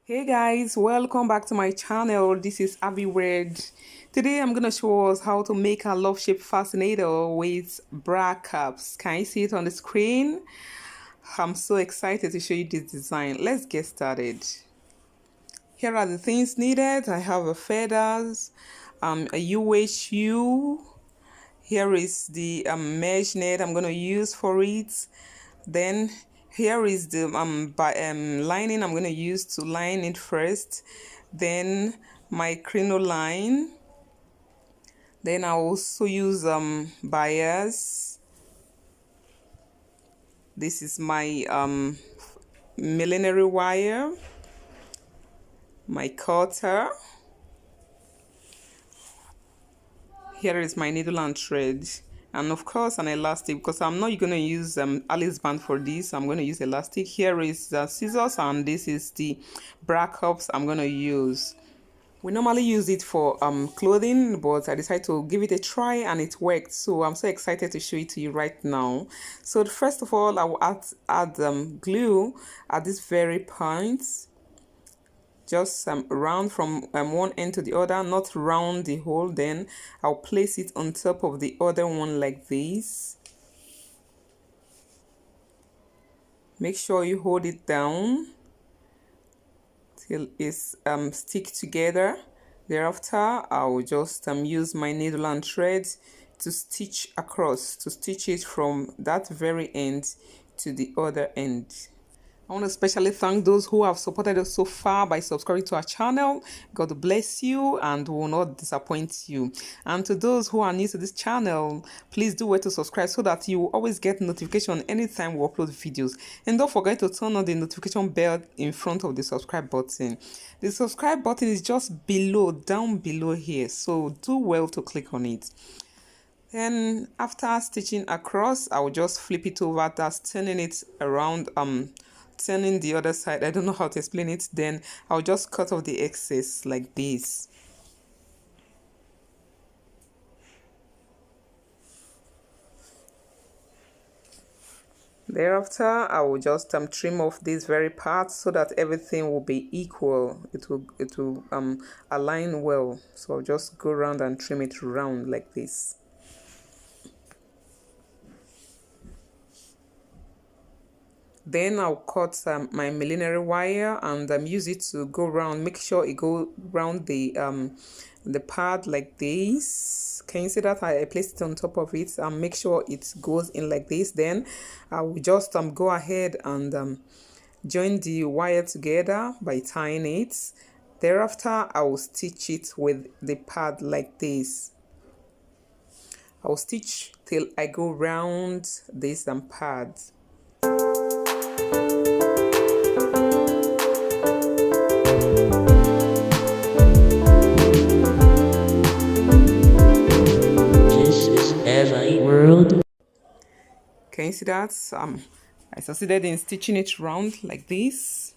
Hey guys, welcome back to my channel. This is Ahviworld. Today I'm gonna show us how to make a love shape fascinator with bra caps. Can you see it on the screen? I'm so excited to show you this design. Let's get started. Here are the things needed. I have a feathers, a UHU. Here is the mesh net I'm gonna use for it. Then here is the lining I'm going to use to line it first, then my crinoline, then I also use bias. This is my millinery wire, my cutter. Here is my needle and thread, and of course an elastic, because I'm not going to use Alice band for this. I'm going to use elastic. Here is the scissors, and this is the bra cups I'm going to use. We normally use it for clothing, but I decided to give it a try and it worked. So I'm so excited to show it to you right now. So first of all, I will add glue at this very point. Just round from one end to the other, not round the hole. Then I'll place it on top of the other one like this. Make sure you hold it down till it's stick together. Thereafter, I will just use my needle and thread to stitch across, to stitch it from that very end to the other end. I want to especially thank those who have supported us so far by subscribing to our channel. God bless you and will not disappoint you. And to those who are new to this channel, please do wait to subscribe so that you will always get notification anytime we upload videos. And don't forget to turn on the notification bell in front of the subscribe button. The subscribe button is just below, down below here. So do well to click on it. Then after stitching across, I will just flip it over, that's turning it around, turning the other side. I don't know how to explain it. Then I'll just cut off the excess like this. Thereafter, I will just trim off this very part so that everything will be equal. It will align well. So I'll just go around and trim it round like this. Then I'll cut my millinery wire and use it to go around. Make sure it go around the pad like this. Can you see that I placed it on top of it and make sure it goes in like this? Then I will just go ahead and join the wire together by tying it. Thereafter, I will stitch it with the pad like this. I will stitch till I go round this pad. Ahviworld. Can you see that? I succeeded in stitching it round like this.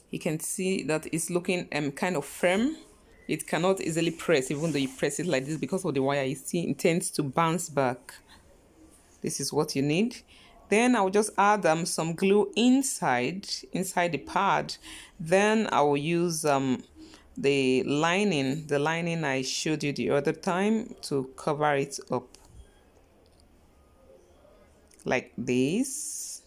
You can see that it's looking kind of firm. It cannot easily press even though you press it like this because of the wire. You see, it tends to bounce back. This is what you need. Then I'll just add some glue inside the pad. Then I will use the lining I showed you the other time to cover it up like this.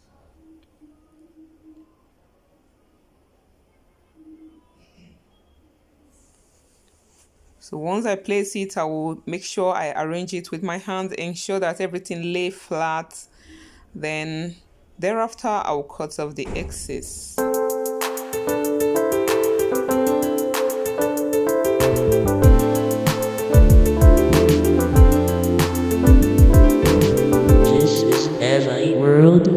So once I place it, I will make sure I arrange it with my hand, ensure that everything lay flat. Then thereafter, I will cut off the excess. This is Ahviworld.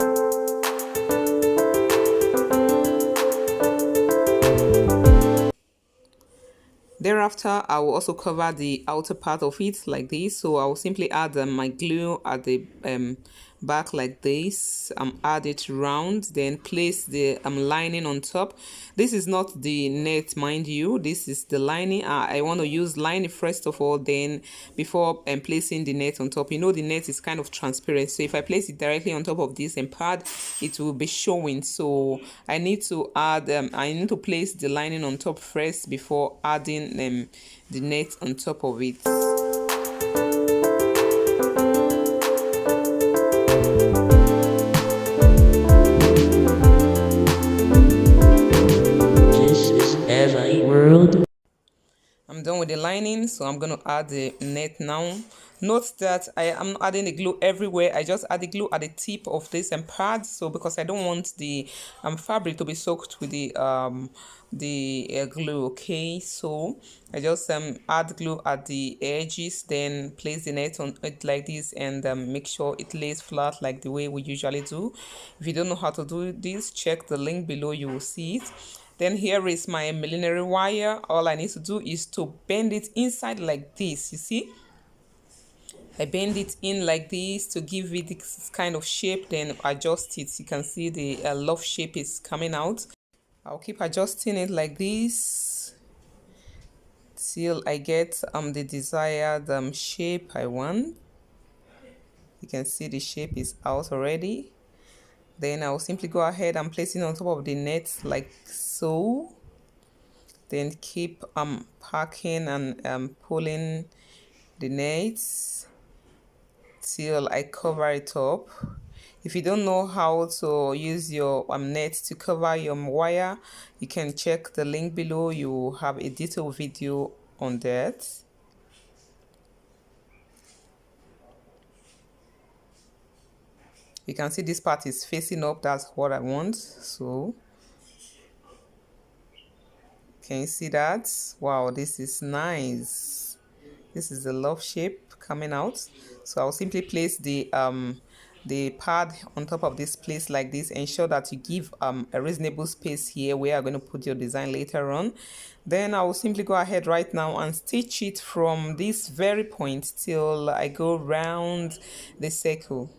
Thereafter, I will also cover the outer part of it like this. So I will simply add my glue at the back like this, add it round, then place the lining on top. This is not the net, mind you, this is the lining. I want to use lining first of all, then before placing the net on top. You know, the net is kind of transparent, so if I place it directly on top of this and pad, it will be showing. So I need to add I need to place the lining on top first before adding the net on top of it. Ahviworld. I'm done with the lining, so I'm going to add the net now. Note that I am adding the glue everywhere. I just add the glue at the tip of this pad, so because I don't want the fabric to be soaked with the glue. Okay, so I just add glue at the edges, then place the net on it like this, and make sure it lays flat like the way we usually do. If you don't know how to do this, check the link below, you will see it. Then here is my millinery wire. All I need to do is to bend it inside like this. You see, I bend it in like this to give it this kind of shape, then adjust it. You can see the love shape is coming out. I'll keep adjusting it like this till I get the desired shape I want. You can see the shape is out already. Then I'll simply go ahead and place it on top of the net like so. Then keep packing and pulling the nets till I cover it up. If you don't know how to use your net to cover your wire, you can check the link below. You have a detailed video on that. You can see this part is facing up. That's what I want. So can you see that? Wow, this is nice. This is the love shape coming out. So I'll simply place the pad on top of this place like this. Ensure that you give a reasonable space here where you're going to put your design later on. Then I will simply go ahead right now and stitch it from this very point till I go round the circle.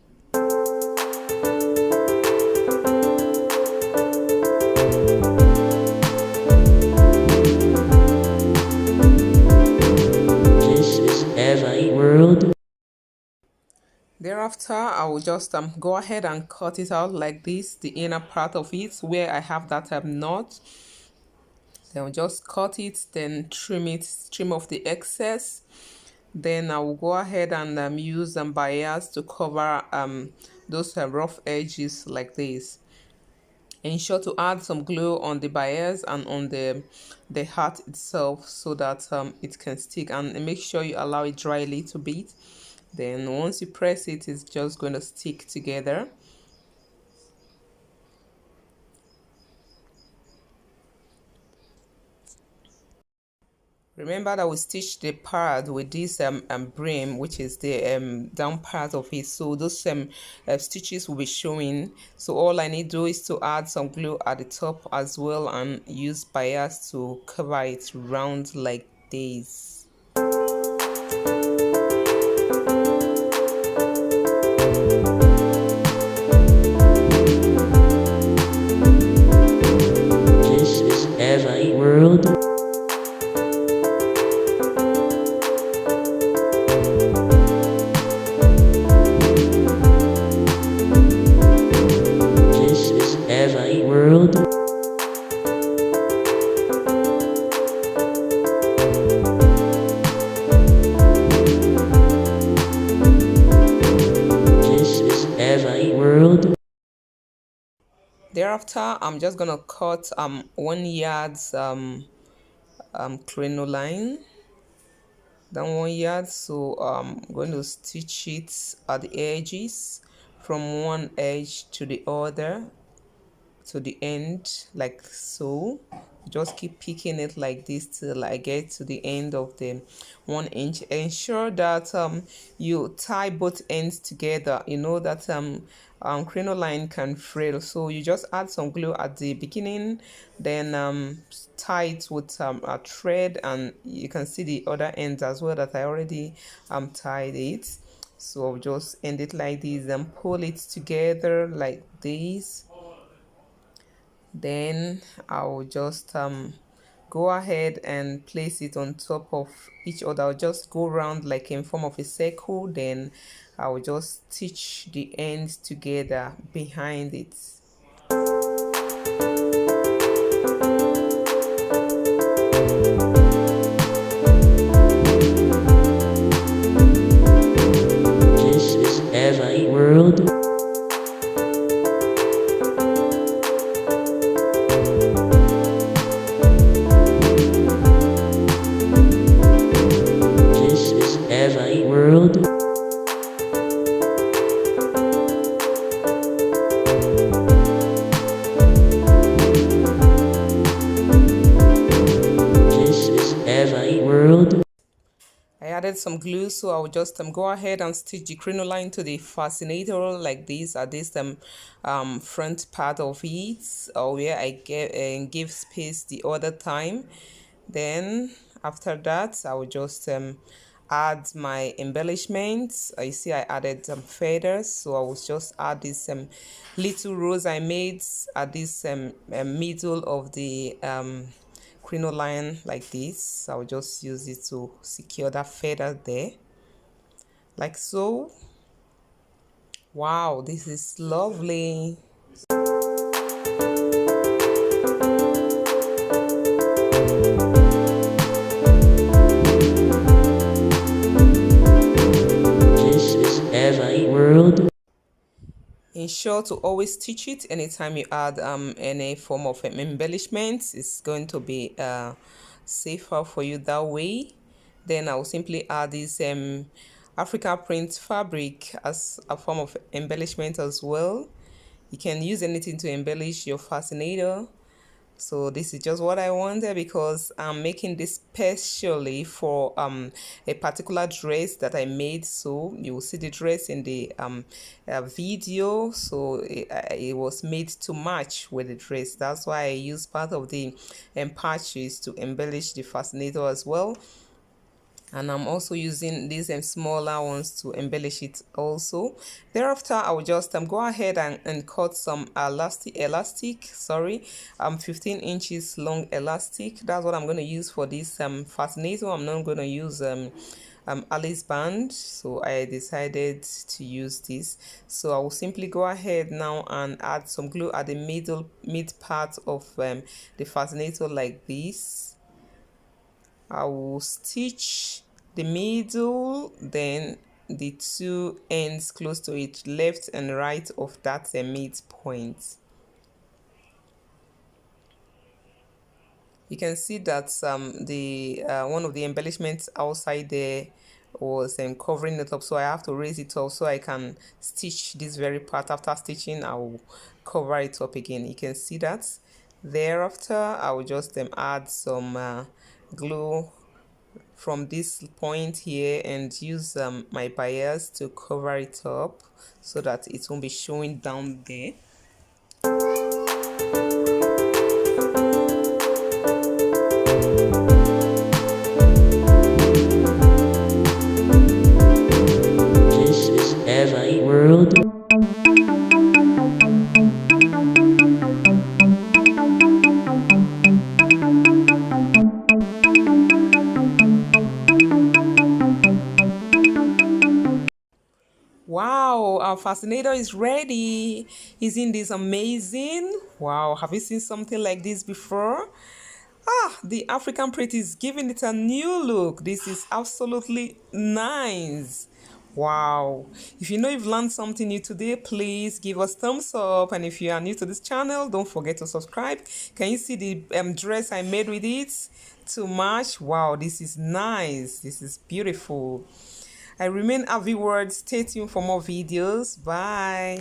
World. Thereafter, I will just go ahead and cut it out like this, the inner part of it where I have that knot. Then I'll just cut it, then trim off the excess. Then I will go ahead and use bias to cover those rough edges like this. Ensure to add some glue on the bias and on the heart itself so that it can stick, and make sure you allow it dry a little bit. Then once you press it, it's just going to stick together. Remember that we stitched the part with this brim, which is the down part of it, so those stitches will be showing. So all I need to do is to add some glue at the top as well and use bias to cover it round like this. This is Ahviworld. World. This is Ahviworld. Thereafter, I'm just gonna cut 1 yard crinoline, then 1 yard. So I'm going to stitch it at the edges from one edge to the other to the end like so. Just keep picking it like this till I get to the end of the 1 inch. Ensure that you tie both ends together. You know that crinoline can frail, so you just add some glue at the beginning, then tie it with a thread, and you can see the other ends as well that I already tied it. So I'll just end it like this and pull it together like this. Then I'll just go ahead and place it on top of each other. I'll just go around like in form of a circle, then I'll just stitch the ends together behind it. This is Ahviworld. This is Ahviworld. This is Ahviworld. I added some glue, so I'll just go ahead and stitch the crinoline to the fascinator like this at this front part of it, or where I give space the other time. Then after that, I will just add my embellishments. I see I added some feathers, so I will just add this little rose I made at this middle of the crinoline like this. I'll just use it to secure that feather there like so. Wow, this is lovely. This is Ahviworld. Ensure to always stitch it anytime you add any form of embellishments. It's going to be safer for you that way. Then I will simply add this Africa print fabric as a form of embellishment as well. You can use anything to embellish your fascinator. So this is just what I wanted because I'm making this specially for a particular dress that I made. So you will see the dress in the video. So it was made to match with the dress. That's why I used part of the patches to embellish the fascinator as well. And I'm also using these smaller ones to embellish it also. Thereafter, I will just go ahead and cut some elastic, sorry, 15 inches long elastic. That's what I'm going to use for this fascinator. I'm not going to use Alice band, so I decided to use this. So I will simply go ahead now and add some glue at the mid part of the fascinator like this. I will stitch the middle, then the two ends close to it, left and right of that midpoint. You can see that the one of the embellishments outside there was covering it up, so I have to raise it up so I can stitch this very part. After stitching, I will cover it up again. You can see that. Thereafter, I will just add some glue from this point here and use my bias to cover it up so that it won't be showing down there. This is Ahviworld. Wow, our fascinator is ready. Isn't this amazing? Wow, have you seen something like this before? Ah, the African print is giving it a new look. This is absolutely nice. Wow. If you know you've learned something new today, please give us thumbs up. And if you are new to this channel, don't forget to subscribe. Can you see the dress I made with it to match? Wow, this is nice. This is beautiful. I remain Ahviworld. Stay tuned for more videos. Bye.